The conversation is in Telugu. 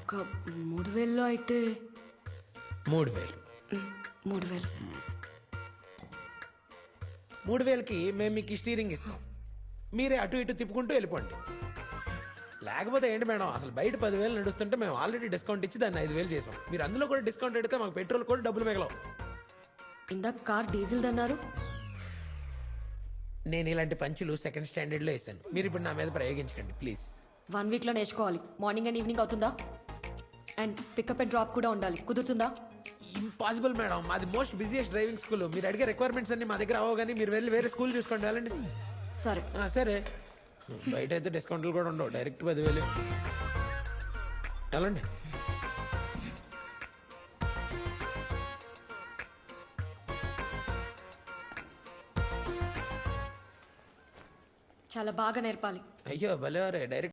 ఒక 3000లో అయితే 3000. 3000. 3000కి మేము మీకు స్టీరింగ్ ఇస్తాం, మీరే అటు ఇటు తిప్పుకుంటూ వెళ్ళిపోండి. లేకపోతే ఏంటి మేడం, అసలు బయట 10,000 నడుస్తుంటే మేము ఆల్రెడీ డిస్కౌంట్ ఇచ్చి దాన్ని 5,000 చేసాం. మీరు అందులో కూడా డిస్కౌంట్ పెడితే మాకు పెట్రోల్ కూడా డబ్బులు మిగలవు. ఇందాక కార్ డీజిల్ అన్నారు. నేను ఇలాంటి పంచులు సెకండ్ స్టాండర్డ్లో వేసాను, మీరు ఇప్పుడు నా మీద ప్రయోగించకండి ప్లీజ్. 1 వీక్లో నేర్చుకోవాలి. మార్నింగ్ అండ్ ఈవినింగ్ అవుతుందా? అండ్ పికప్ అండ్ డ్రాప్ కూడా ఉండాలి. కుదురుతుందా? ఇంపాసిబుల్ మేడం, మాది మోస్ట్ బిజియెస్ట్ డ్రైవింగ్ స్కూల్. మీరు అడిగే రిక్వైర్మెంట్స్ అన్ని మా దగ్గర అవ్వవు, కానీ మీరు వెళ్ళి వేరే స్కూల్ చూసుకోండి వెళ్ళండి. సరే. సరే, బయట అయితే డిస్కౌంట్లు కూడా ఉండవు, డైరెక్ట్ 10,000 వెళ్ళండి. చాలా బాగా నేర్పాలి. అయ్యో భలేవారే, డైరెక్ట్